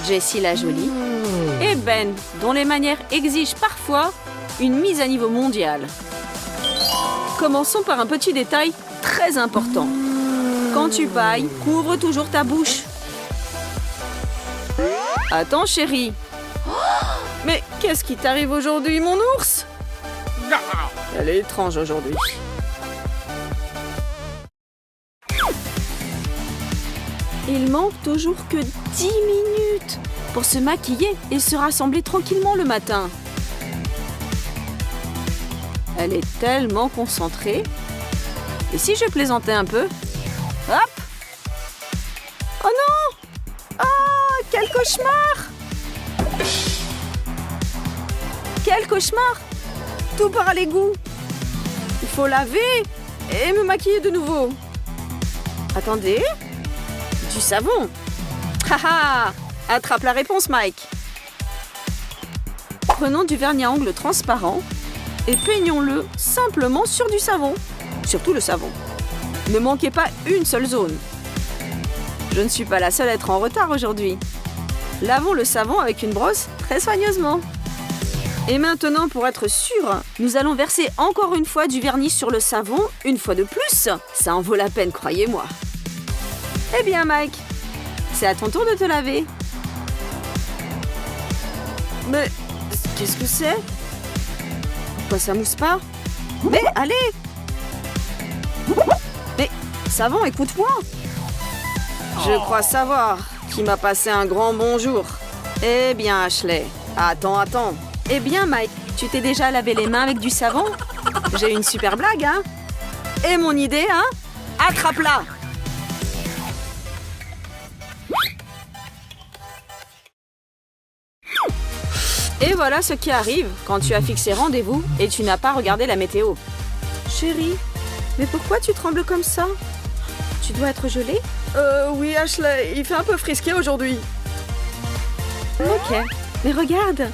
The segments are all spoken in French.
Jessie la jolie, et Ben, dont les manières exigent parfois une mise à niveau mondial. Commençons par un petit détail très important. Quand tu pailles, couvre toujours ta bouche. Attends, chérie. Mais qu'est-ce qui t'arrive aujourd'hui, mon ours? Elle est étrange aujourd'hui. Il manque toujours que 10 minutes pour se maquiller et se rassembler tranquillement le matin. Elle est tellement concentrée. Et si je plaisantais un peu? Hop! Oh non! Oh, quel cauchemar! Quel cauchemar! Tout part à l'égout. Il faut laver et me maquiller de nouveau. Attendez. Du savon. Haha! Attrape la réponse, Mike. Prenons du vernis à ongles transparent et peignons-le simplement sur du savon. Surtout le savon. Ne manquez pas une seule zone. Je ne suis pas la seule à être en retard aujourd'hui. Lavons le savon avec une brosse très soigneusement. Et maintenant, pour être sûr, nous allons verser encore une fois du vernis sur le savon, une fois de plus. Ça en vaut la peine, croyez-moi. Eh bien, Mike, c'est à ton tour de te laver. Mais qu'est-ce que c'est? Pourquoi ça mousse pas? Mais allez! Mais savon, écoute-moi. Je crois savoir qui m'a passé un grand bonjour. Eh bien, Ashley, attends. Eh bien, Mike, tu t'es déjà lavé les mains avec du savon? J'ai une super blague, hein? Et mon idée, hein? Attrape-la! Et voilà ce qui arrive quand tu as fixé rendez-vous et tu n'as pas regardé la météo. Chérie, mais pourquoi tu trembles comme ça? Tu dois être gelée? Oui, Ashley, il fait un peu frisqué aujourd'hui. Ok, mais regarde,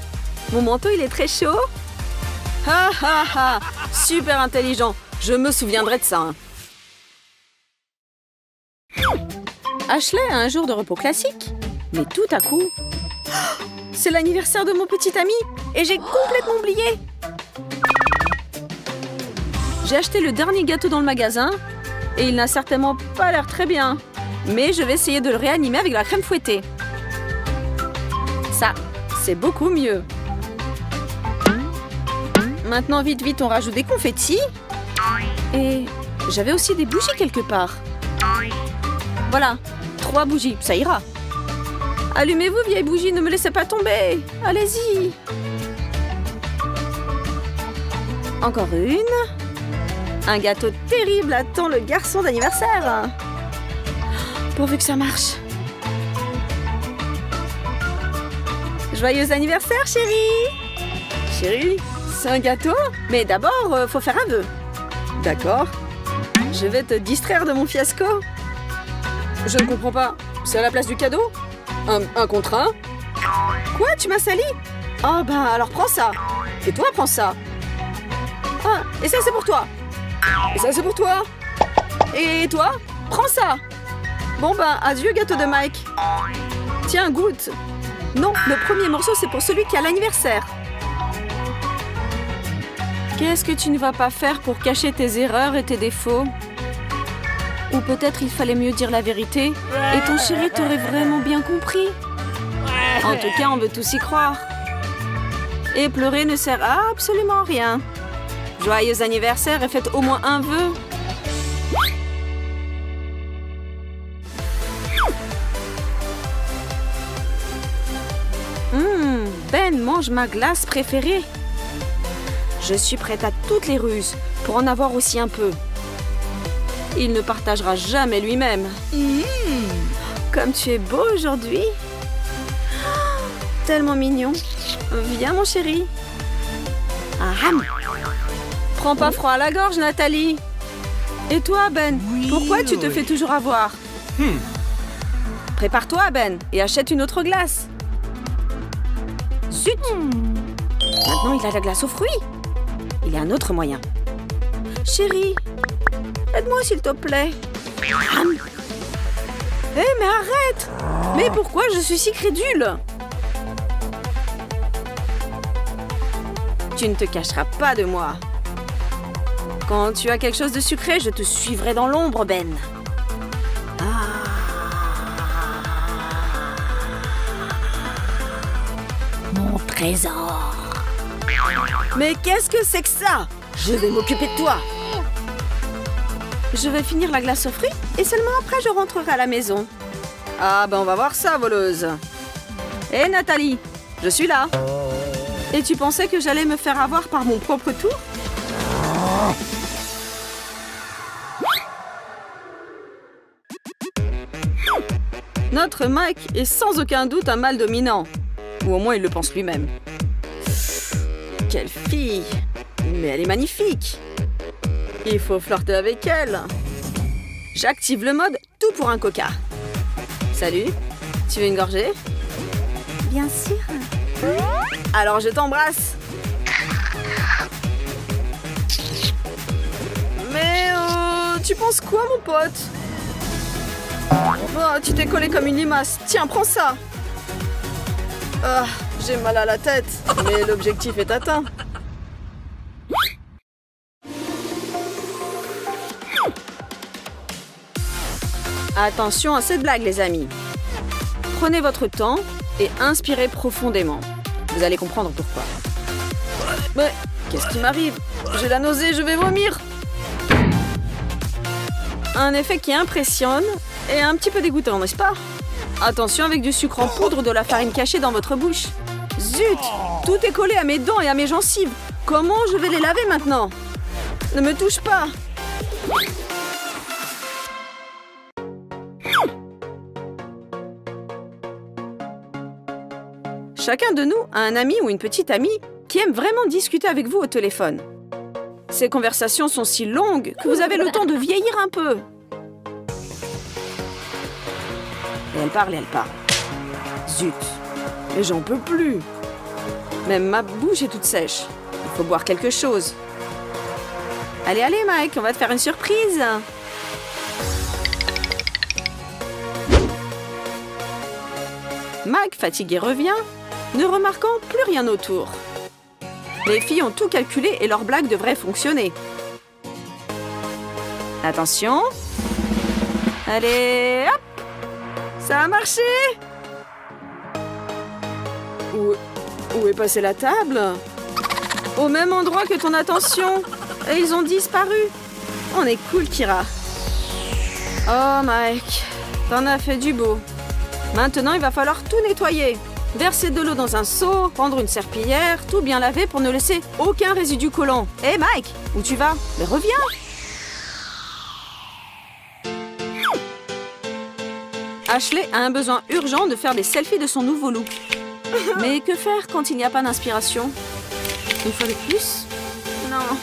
mon manteau il est très chaud. Ha ha ha, super intelligent, je me souviendrai de ça. Hein. Ashley a un jour de repos classique, mais tout à coup... C'est l'anniversaire de mon petit ami et j'ai complètement oublié. J'ai acheté le dernier gâteau dans le magasin et il n'a certainement pas l'air très bien. Mais je vais essayer de le réanimer avec la crème fouettée. Ça, c'est beaucoup mieux. Maintenant, vite, on rajoute des confettis. Et j'avais aussi des bougies quelque part. Voilà, 3 bougies, ça ira. Allumez-vous, vieille bougie, ne me laissez pas tomber. Allez-y. Encore une. Un gâteau terrible attend le garçon d'anniversaire. Pourvu que ça marche. Joyeux anniversaire, chérie. Chérie, c'est un gâteau? Mais d'abord, faut faire un vœu. D'accord. Je vais te distraire de mon fiasco. Je ne comprends pas. C'est à la place du cadeau? Un contre un? Quoi, tu m'as sali? Oh ben alors prends ça. Et toi, prends ça. Ah, et ça c'est pour toi. Et ça c'est pour toi. Et toi, prends ça. Bon ben, adieu gâteau de Mike. Tiens, goûte. Non, le premier morceau c'est pour celui qui a l'anniversaire. Qu'est-ce que tu ne vas pas faire pour cacher tes erreurs et tes défauts? Ou peut-être il fallait mieux dire la vérité et ton chéri t'aurait vraiment bien compris. En tout cas, on veut tous y croire. Et pleurer ne sert à absolument rien. Joyeux anniversaire et faites au moins un vœu. Ben mange ma glace préférée. Je suis prête à toutes les ruses pour en avoir aussi un peu. Il ne partagera jamais lui-même. Comme tu es beau aujourd'hui. Oh, tellement mignon. Viens, mon chéri. Aham. Prends pas froid à la gorge, Nathalie. Et toi, Ben, pourquoi tu te fais toujours avoir? Prépare-toi, Ben, et achète une autre glace. Zut! Maintenant, il a la glace aux fruits. Il y a un autre moyen. Chérie, aide-moi s'il te plaît. Hé, mais arrête! Mais pourquoi je suis si crédule? Tu ne te cacheras pas de moi. Quand tu as quelque chose de sucré, je te suivrai dans l'ombre, Ben. Mon trésor. Mais qu'est-ce que c'est que ça? Je vais m'occuper de toi. Je vais finir la glace aux fruits et seulement après je rentrerai à la maison. Ah ben on va voir ça, voleuse. Hé Nathalie, je suis là. Et tu pensais que j'allais me faire avoir par mon propre tour? Notre Mike est sans aucun doute un mâle dominant. Ou au moins il le pense lui-même. Quelle fille! Mais elle est magnifique! Il faut flirter avec elle. J'active le mode tout pour un coca. Salut, tu veux une gorgée? Bien sûr. Alors je t'embrasse. Mais tu penses quoi, mon pote? Oh, tu t'es collé comme une limace. Tiens, prends ça. Ah, j'ai mal à la tête, mais l'objectif est atteint. Attention à cette blague, les amis. Prenez votre temps et inspirez profondément. Vous allez comprendre pourquoi. Mais qu'est-ce qui m'arrive? J'ai la nausée, je vais vomir. Un effet qui impressionne et un petit peu dégoûtant, n'est-ce pas? Attention avec du sucre en poudre ou de la farine cachée dans votre bouche. Zut! Tout est collé à mes dents et à mes gencives. Comment je vais les laver maintenant? Ne me touche pas! Chacun de nous a un ami ou une petite amie qui aime vraiment discuter avec vous au téléphone. Ces conversations sont si longues que vous avez le temps de vieillir un peu. Et elle parle et elle parle. Zut, mais j'en peux plus. Même ma bouche est toute sèche. Il faut boire quelque chose. Allez, allez, Mike, on va te faire une surprise. Mike, fatigué, revient, ne remarquant plus rien autour. Les filles ont tout calculé et leur blague devrait fonctionner. Attention. Allez, hop! Ça a marché! Où est passée la table? Au même endroit que ton attention. Et ils ont disparu. On est cool, Kira. Oh, Mike, t'en as fait du beau. Maintenant, il va falloir tout nettoyer. Verser de l'eau dans un seau, prendre une serpillière, tout bien laver pour ne laisser aucun résidu collant. Hé, Mike, où tu vas? Mais reviens! Ashley a un besoin urgent de faire des selfies de son nouveau look. Mais que faire quand il n'y a pas d'inspiration? Une fois de plus? Non.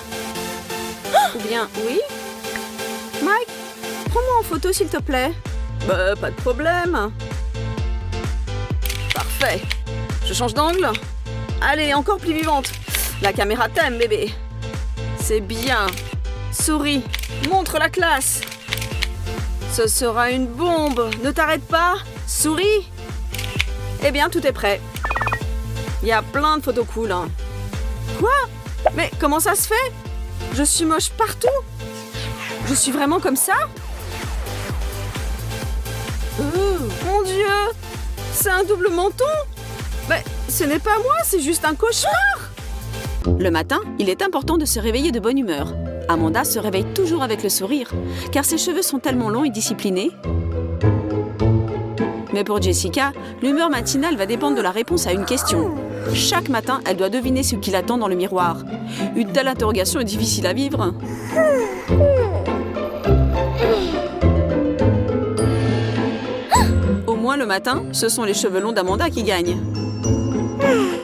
Ou bien, oui? Mike, prends-moi en photo s'il te plaît. Bah, pas de problème. Parfait. Je change d'angle. Allez, encore plus vivante. La caméra t'aime, bébé. C'est bien. Souris. Montre la classe. Ce sera une bombe. Ne t'arrête pas. Souris. Eh bien, tout est prêt. Il y a plein de photos cool. Hein. Quoi? Mais comment ça se fait? Je suis moche partout. Je suis vraiment comme ça? Mon Dieu! C'est un double menton? Mais ce n'est pas moi, c'est juste un cauchemar! Le matin, il est important de se réveiller de bonne humeur. Amanda se réveille toujours avec le sourire, car ses cheveux sont tellement longs et disciplinés. Mais pour Jessica, l'humeur matinale va dépendre de la réponse à une question. Chaque matin, elle doit deviner ce qui l'attend dans le miroir. Une telle interrogation est difficile à vivre. Au moins le matin, ce sont les cheveux longs d'Amanda qui gagnent.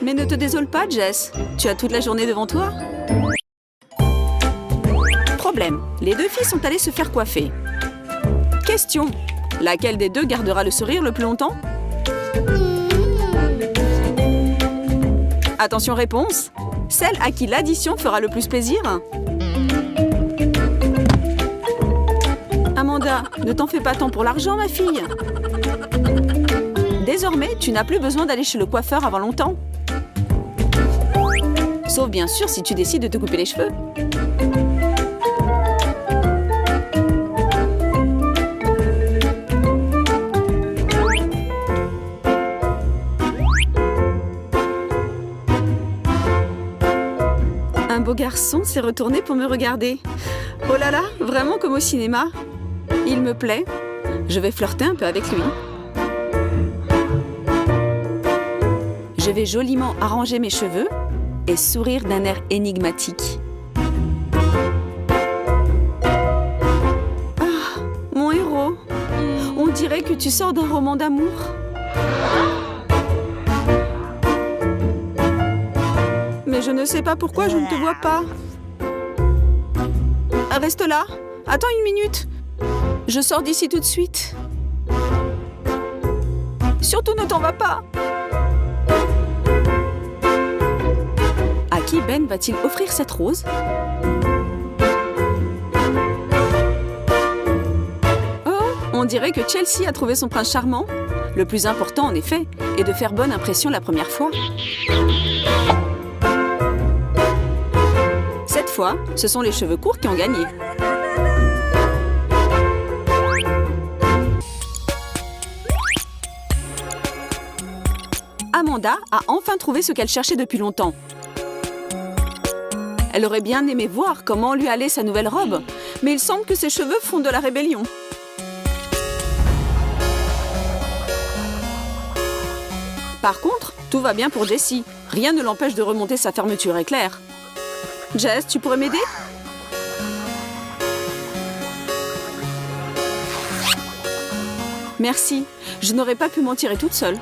Mais ne te désole pas, Jess. Tu as toute la journée devant toi. Problème, les deux filles sont allées se faire coiffer. Question, laquelle des deux gardera le sourire le plus longtemps? Attention réponse, celle à qui l'addition fera le plus plaisir? Amanda, ne t'en fais pas tant pour l'argent, ma fille. Désormais, tu n'as plus besoin d'aller chez le coiffeur avant longtemps. Sauf bien sûr si tu décides de te couper les cheveux. Un beau garçon s'est retourné pour me regarder. Oh là là, vraiment comme au cinéma. Il me plaît. Je vais flirter un peu avec lui. Je vais joliment arranger mes cheveux et sourire d'un air énigmatique. Ah, mon héros. On dirait que tu sors d'un roman d'amour. Mais je ne sais pas pourquoi je ne te vois pas. Reste là. Attends une minute. Je sors d'ici tout de suite. Surtout ne t'en vas pas. À qui Ben va-t-il offrir cette rose? Oh, on dirait que Chelsea a trouvé son prince charmant. Le plus important, en effet, est de faire bonne impression la première fois. Cette fois, ce sont les cheveux courts qui ont gagné. Amanda a enfin trouvé ce qu'elle cherchait depuis longtemps. Elle aurait bien aimé voir comment lui allait sa nouvelle robe, mais il semble que ses cheveux font de la rébellion. Par contre, tout va bien pour Jessie. Rien ne l'empêche de remonter sa fermeture éclair. Jess, tu pourrais m'aider? Merci, je n'aurais pas pu m'en tirer toute seule.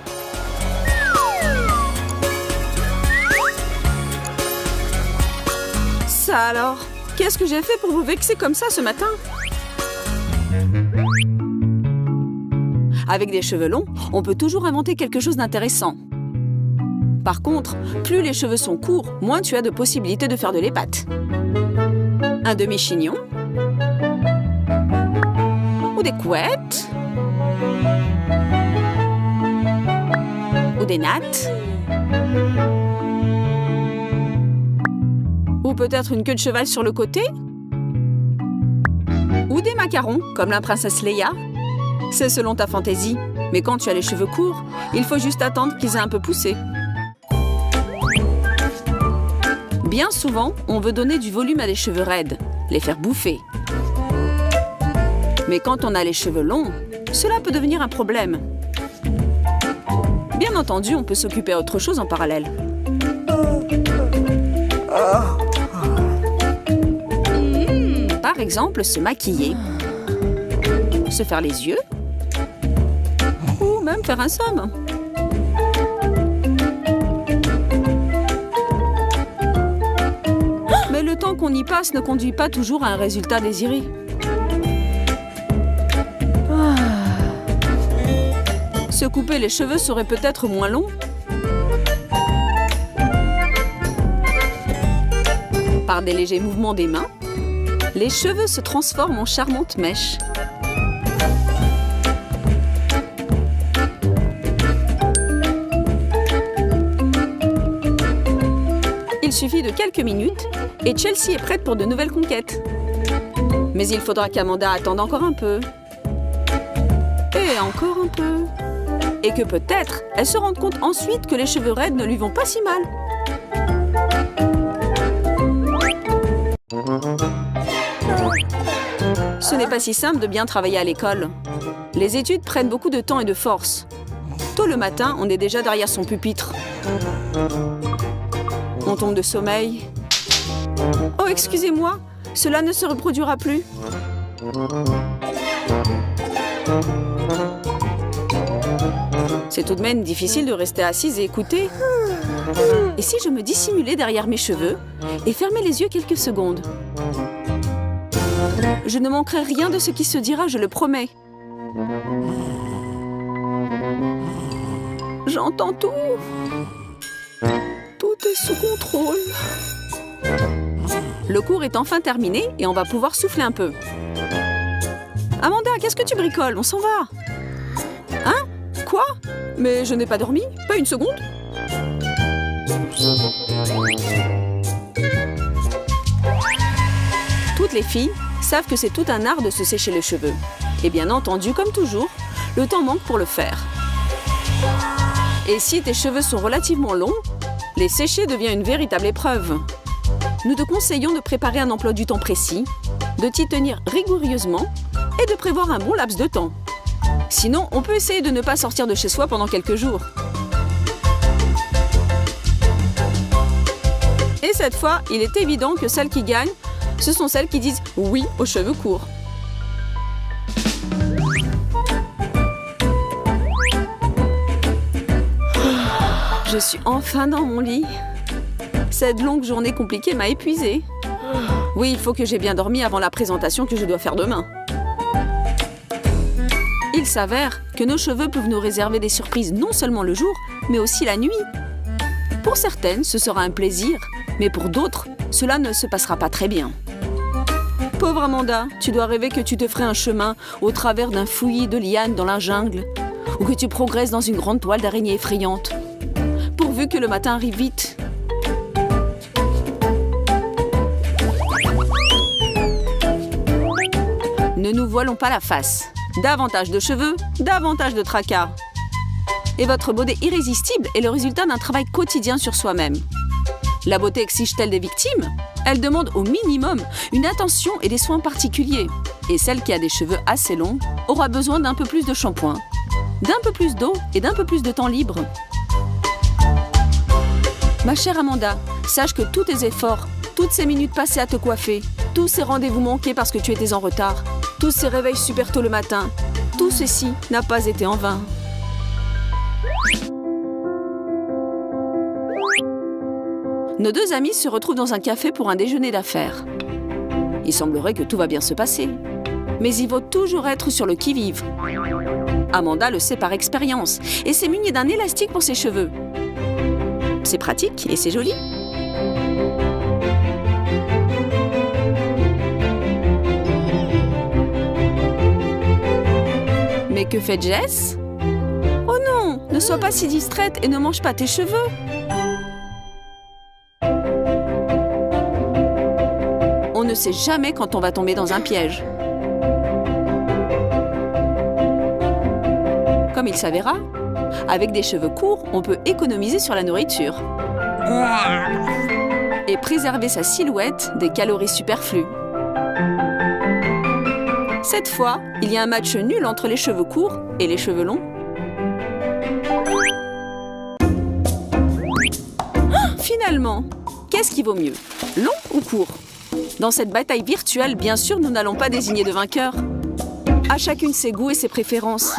Ça alors, qu'est-ce que j'ai fait pour vous vexer comme ça ce matin? Avec des cheveux longs, on peut toujours inventer quelque chose d'intéressant. Par contre, plus les cheveux sont courts, moins tu as de possibilités de faire de l'épate. Un demi-chignon. Ou des couettes. Ou des nattes. Ou peut-être une queue de cheval sur le côté. Ou des macarons, comme la princesse Leia. C'est selon ta fantaisie. Mais quand tu as les cheveux courts, il faut juste attendre qu'ils aient un peu poussé. Bien souvent, on veut donner du volume à des cheveux raides, les faire bouffer. Mais quand on a les cheveux longs, cela peut devenir un problème. Bien entendu, on peut s'occuper d'autre chose en parallèle. Par exemple, se maquiller, se faire les yeux, ou même faire un somme. Mais le temps qu'on y passe ne conduit pas toujours à un résultat désiré. Se couper les cheveux serait peut-être moins long. Par des légers mouvements des mains, les cheveux se transforment en charmantes mèches. Il suffit de quelques minutes et Chelsea est prête pour de nouvelles conquêtes. Mais il faudra qu'Amanda attende encore un peu. Et encore un peu. Et que peut-être elle se rende compte ensuite que les cheveux raides ne lui vont pas si mal. Ce n'est pas si simple de bien travailler à l'école. Les études prennent beaucoup de temps et de force. Tôt le matin, on est déjà derrière son pupitre. On tombe de sommeil. Oh, excusez-moi, cela ne se reproduira plus. C'est tout de même difficile de rester assise et écouter. Et si je me dissimulais derrière mes cheveux et fermais les yeux quelques secondes? Je ne manquerai rien de ce qui se dira, je le promets. J'entends tout. Tout est sous contrôle. Le cours est enfin terminé et on va pouvoir souffler un peu. Amanda, qu'est-ce que tu bricoles? On s'en va. Hein? Quoi? Mais je n'ai pas dormi, pas une seconde. Toutes les filles savent que c'est tout un art de se sécher les cheveux. Et bien entendu, comme toujours, le temps manque pour le faire. Et si tes cheveux sont relativement longs, les sécher devient une véritable épreuve. Nous te conseillons de préparer un emploi du temps précis, de t'y tenir rigoureusement et de prévoir un bon laps de temps. Sinon, on peut essayer de ne pas sortir de chez soi pendant quelques jours. Et cette fois, il est évident que celles qui gagnent, ce sont celles qui disent oui aux cheveux courts. Je suis enfin dans mon lit. Cette longue journée compliquée m'a épuisée. Oui, il faut que j'ai bien dormi avant la présentation que je dois faire demain. Il s'avère que nos cheveux peuvent nous réserver des surprises non seulement le jour, mais aussi la nuit. Pour certaines, ce sera un plaisir, mais pour d'autres, cela ne se passera pas très bien. Pauvre Amanda, tu dois rêver que tu te ferais un chemin au travers d'un fouillis de lianes dans la jungle, ou que tu progresses dans une grande toile d'araignée effrayante. Pourvu que le matin arrive vite. Ne nous voilons pas la face. Davantage de cheveux, davantage de tracas. Et votre beauté irrésistible est le résultat d'un travail quotidien sur soi-même. La beauté exige-t-elle des victimes? Elle demande au minimum une attention et des soins particuliers. Et celle qui a des cheveux assez longs aura besoin d'un peu plus de shampoing, d'un peu plus d'eau et d'un peu plus de temps libre. Ma chère Amanda, sache que tous tes efforts, toutes ces minutes passées à te coiffer, tous ces rendez-vous manqués parce que tu étais en retard, tous ces réveils super tôt le matin, tout ceci n'a pas été en vain. Nos deux amis se retrouvent dans un café pour un déjeuner d'affaires. Il semblerait que tout va bien se passer. Mais il vaut toujours être sur le qui-vive. Amanda le sait par expérience et s'est munie d'un élastique pour ses cheveux. C'est pratique et c'est joli. Mais que fait Jess? Oh non, ne sois pas si distraite et ne mange pas tes cheveux. On ne sait jamais quand on va tomber dans un piège. Comme il s'avéra, avec des cheveux courts, on peut économiser sur la nourriture et préserver sa silhouette des calories superflues. Cette fois, il y a un match nul entre les cheveux courts et les cheveux longs. Finalement, qu'est-ce qui vaut mieux, long ou court? Dans cette bataille virtuelle, bien sûr, nous n'allons pas désigner de vainqueur. À chacune ses goûts et ses préférences.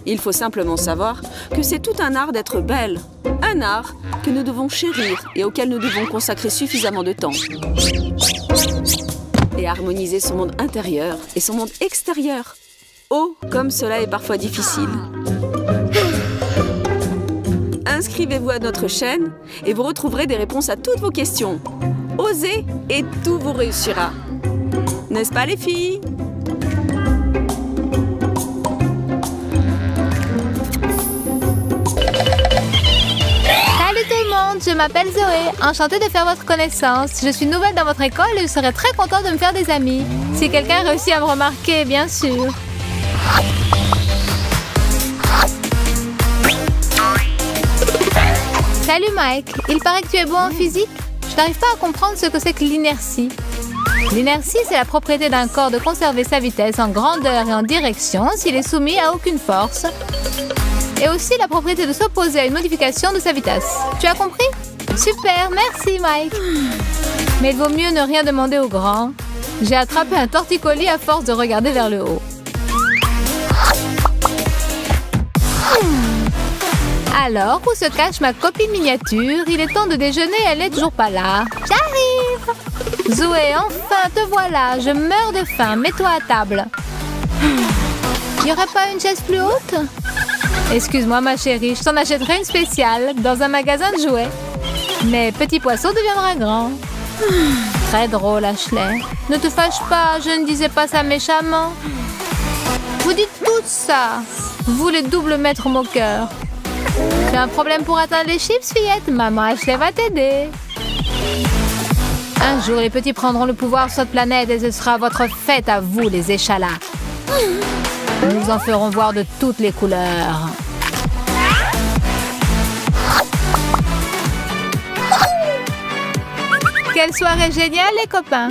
Il faut simplement savoir que c'est tout un art d'être belle. Un art que nous devons chérir et auquel nous devons consacrer suffisamment de temps. Et harmoniser son monde intérieur et son monde extérieur. Oh, comme cela est parfois difficile. Inscrivez-vous à notre chaîne et vous retrouverez des réponses à toutes vos questions. Osez et tout vous réussira. N'est-ce pas les filles? Salut tout le monde, je m'appelle Zoé. Enchantée de faire votre connaissance. Je suis nouvelle dans votre école et je serais très contente de me faire des amis. Si quelqu'un réussit à me remarquer, bien sûr. Salut Mike, il paraît que tu es bon en physique. Je n'arrive pas à comprendre ce que c'est que l'inertie. L'inertie, c'est la propriété d'un corps de conserver sa vitesse en grandeur et en direction s'il est soumis à aucune force. Et aussi la propriété de s'opposer à une modification de sa vitesse. Tu as compris? Super, merci Mike. Mais il vaut mieux ne rien demander aux grands. J'ai attrapé un torticolis à force de regarder vers le haut. Alors, où se cache ma copine miniature? Il est temps de déjeuner, elle n'est toujours pas là. J'arrive! Zoé, enfin, te voilà. Je meurs de faim. Mets-toi à table. Il n'y aurait pas une chaise plus haute? Excuse-moi, ma chérie, je t'en achèterai une spéciale dans un magasin de jouets. Mais petit poisson deviendra grand. Très drôle, Ashley. Ne te fâche pas, je ne disais pas ça méchamment. Vous dites tout ça. Vous les doubles maîtres moqueurs. Tu as un problème pour atteindre les chips, fillette? Maman Ashley va t'aider. Un jour, les petits prendront le pouvoir sur cette planète et ce sera votre fête à vous, les échalas. Nous en ferons voir de toutes les couleurs. Quelle soirée géniale, les copains!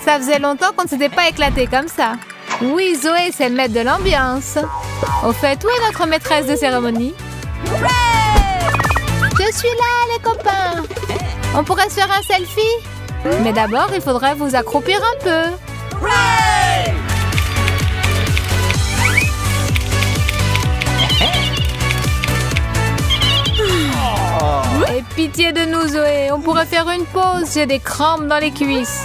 Ça faisait longtemps qu'on ne s'était pas éclaté comme ça. Oui, Zoé, c'est le maître de l'ambiance. Au fait, où est notre maîtresse de cérémonie? Je suis là, les copains! On pourrait se faire un selfie? Mais d'abord, il faudrait vous accroupir un peu. Et pitié de nous, Zoé, on pourrait faire une pause. J'ai des crampes dans les cuisses.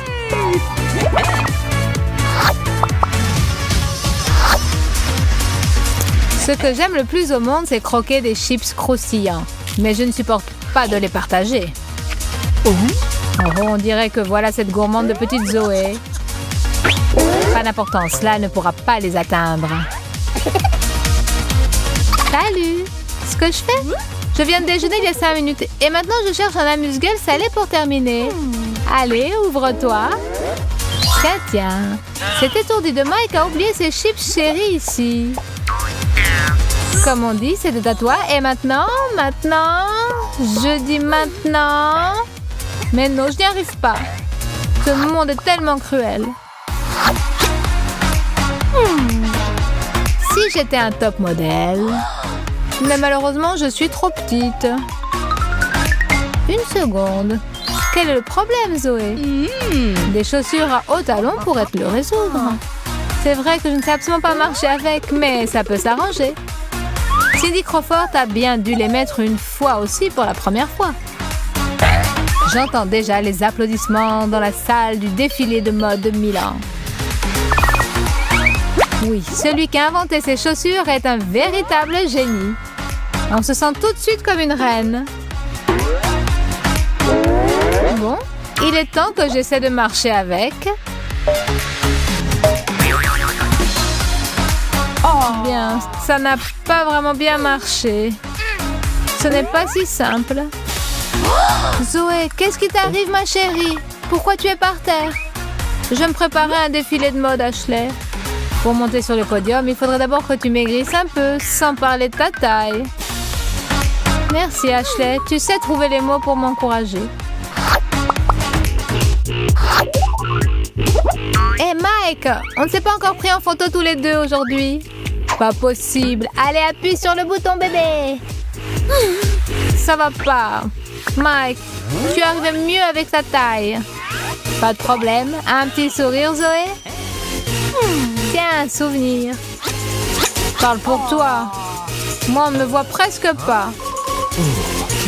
Ce que j'aime le plus au monde, c'est croquer des chips croustillants. Mais je ne supporte pas de les partager. Oh, on dirait que voilà cette gourmande de petite Zoé. Pas d'importance, cela ne pourra pas les atteindre. Salut! Ce que je fais? Je viens de déjeuner il y a 5 minutes et maintenant je cherche un amuse-gueule salé pour terminer. Allez, ouvre-toi. Tiens. Cet étourdi de Mike a oublié ses chips chéris ici. Comme on dit, c'était à toi. Et maintenant, je dis maintenant. Mais non, je n'y arrive pas. Ce monde est tellement cruel. Si j'étais un top modèle. Mais malheureusement, je suis trop petite. Une seconde. Quel est le problème, Zoé? Des chaussures à hauts talons pourraient te le résoudre. C'est vrai que je ne sais absolument pas marcher avec, mais ça peut s'arranger. Cindy Crawford a bien dû les mettre une fois aussi pour la première fois. J'entends déjà les applaudissements dans la salle du défilé de mode de Milan. Oui, celui qui a inventé ces chaussures est un véritable génie. On se sent tout de suite comme une reine. Bon, il est temps que j'essaie de marcher avec. Oh bien, ça n'a pas vraiment bien marché. Ce n'est pas si simple. Zoé, qu'est-ce qui t'arrive, ma chérie? Pourquoi tu es par terre? Je me préparais à un défilé de mode, Ashley. Pour monter sur le podium, il faudrait d'abord que tu maigrisses un peu, sans parler de ta taille. Merci, Ashley. Tu sais trouver les mots pour m'encourager. Hé, Mike, on ne s'est pas encore pris en photo tous les deux aujourd'hui. Pas possible. Allez, appuie sur le bouton, bébé. Ça va pas. Mike, tu arrives mieux avec ta taille. Pas de problème. Un petit sourire, Zoé? Tiens, un souvenir. Parle pour toi. Moi, on ne me voit presque pas.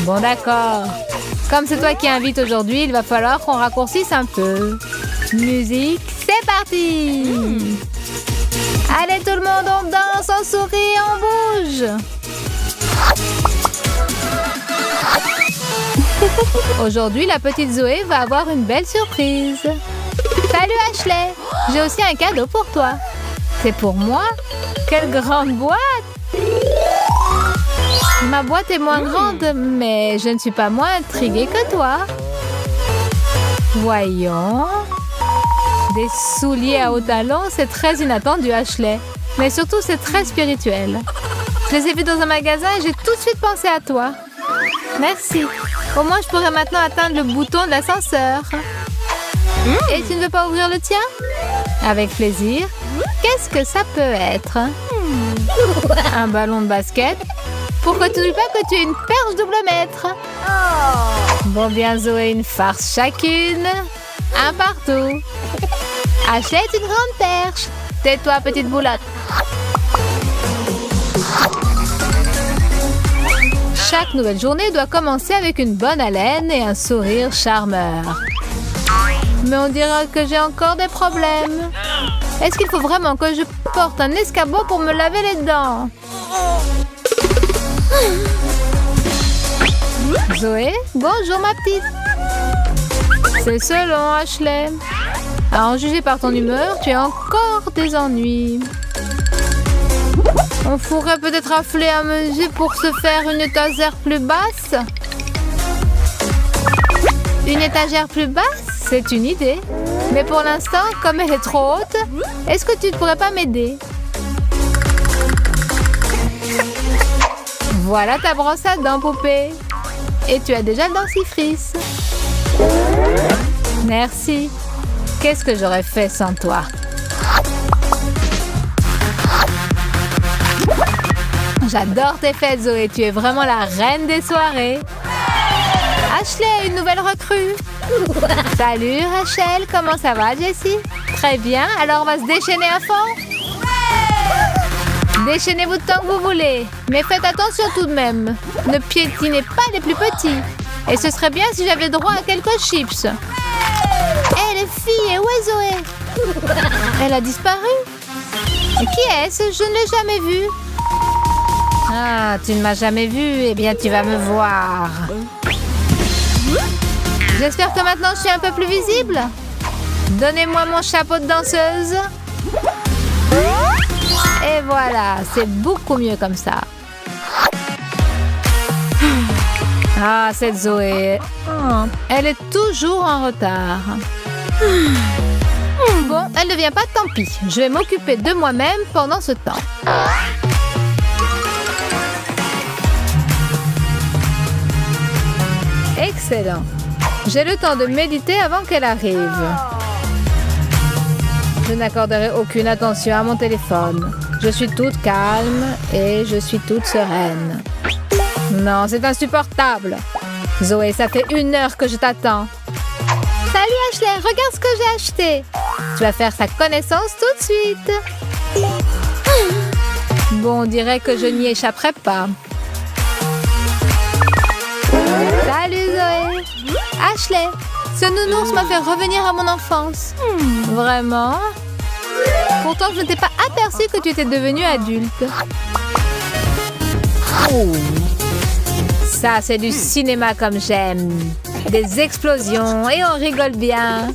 Bon, d'accord. Comme c'est toi qui invites aujourd'hui, il va falloir qu'on raccourcisse un peu. Musique, c'est parti! Allez, tout le monde, on danse, on sourit, on bouge! Aujourd'hui, la petite Zoé va avoir une belle surprise. Salut Ashley! J'ai aussi un cadeau pour toi. C'est pour moi? Quelle grande boîte! Ma boîte est moins grande, mais je ne suis pas moins intriguée que toi. Voyons. Des souliers à hauts talons, c'est très inattendu, Ashley. Mais surtout, c'est très spirituel. Je les ai vus dans un magasin et j'ai tout de suite pensé à toi. Merci. Au moins, je pourrais maintenant atteindre le bouton de l'ascenseur. Et tu ne veux pas ouvrir le tien? Avec plaisir. Qu'est-ce que ça peut être? Un ballon de basket? Pourquoi tu ne dis pas que tu es une perche double mètre? Bon bien, Zoé, une farce chacune. Un partout. Ashley est une grande perche. Tais-toi, petite boulotte. Chaque nouvelle journée doit commencer avec une bonne haleine et un sourire charmeur. Mais on dirait que j'ai encore des problèmes. Est-ce qu'il faut vraiment que je porte un escabeau pour me laver les dents? Zoé, bonjour ma petite. C'est selon, Ashley. À en juger par ton humeur, tu as encore des ennuis. On pourrait peut-être appeler un musée pour se faire une étagère plus basse. Une étagère plus basse, c'est une idée. Mais pour l'instant, comme elle est trop haute, est-ce que tu ne pourrais pas m'aider? Voilà ta brosse à dents, poupée. Et tu as déjà le dentifrice. Merci. Qu'est-ce que j'aurais fait sans toi? J'adore tes fêtes, Zoé. Tu es vraiment la reine des soirées. Ashley, une nouvelle recrue. Salut, Rachel. Comment ça va, Jessie? Très bien. Alors, on va se déchaîner à fond. Déchaînez-vous tant que vous voulez. Mais faites attention tout de même. Ne piétinez pas les plus petits. Et ce serait bien si j'avais droit à quelques chips. Hé, les filles, où est Zoé? Elle a disparu. Qui est-ce? Je ne l'ai jamais vue. Ah, tu ne m'as jamais vue. Eh bien, tu vas me voir. J'espère que maintenant je suis un peu plus visible. Donnez-moi mon chapeau de danseuse. Et voilà, c'est beaucoup mieux comme ça. Ah, cette Zoé. Elle est toujours en retard. Bon, elle ne vient pas, tant pis. Je vais m'occuper de moi-même pendant ce temps. Excellent. J'ai le temps de méditer avant qu'elle arrive. Je n'accorderai aucune attention à mon téléphone. Je suis toute calme et je suis toute sereine. Non, c'est insupportable. Zoé, ça fait 1 heure que je t'attends. Salut Ashley, regarde ce que j'ai acheté. Tu vas faire sa connaissance tout de suite. Bon, on dirait que je n'y échapperai pas. Salut Zoé. Ashley, ce nounours m'a fait revenir à mon enfance. Vraiment? Pourtant, je ne t'ai pas aperçu que tu étais devenue adulte. Ça, c'est du cinéma comme j'aime. Des explosions et on rigole bien.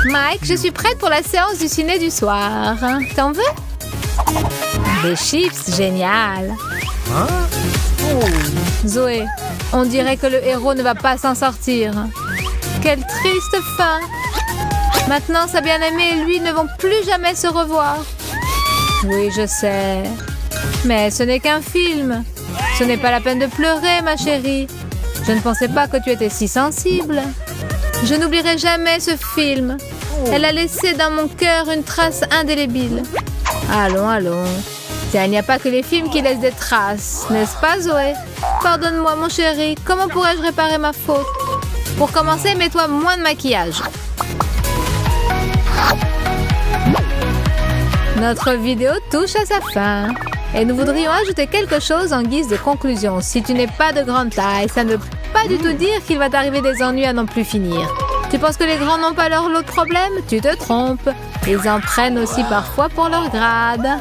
Mike, je suis prête pour la séance du ciné du soir. T'en veux? Des chips, génial. Zoé, on dirait que le héros ne va pas s'en sortir. Quelle triste fin. Maintenant, sa bien-aimée et lui ne vont plus jamais se revoir. Oui, je sais. Mais ce n'est qu'un film. Ce n'est pas la peine de pleurer, ma chérie. Je ne pensais pas que tu étais si sensible. Je n'oublierai jamais ce film. Elle a laissé dans mon cœur une trace indélébile. Allons, allons. Tiens, il n'y a pas que les films qui laissent des traces, n'est-ce pas, Zoé? Pardonne-moi, mon chéri. Comment pourrais-je réparer ma faute? Pour commencer, mets-toi moins de maquillage. Notre vidéo touche à sa fin. Et nous voudrions ajouter quelque chose en guise de conclusion. Si tu n'es pas de grande taille, ça ne veut pas du tout dire qu'il va t'arriver des ennuis à n'en plus finir. Tu penses que les grands n'ont pas leur lot de problèmes? Tu te trompes. Ils en prennent aussi parfois pour leur grade.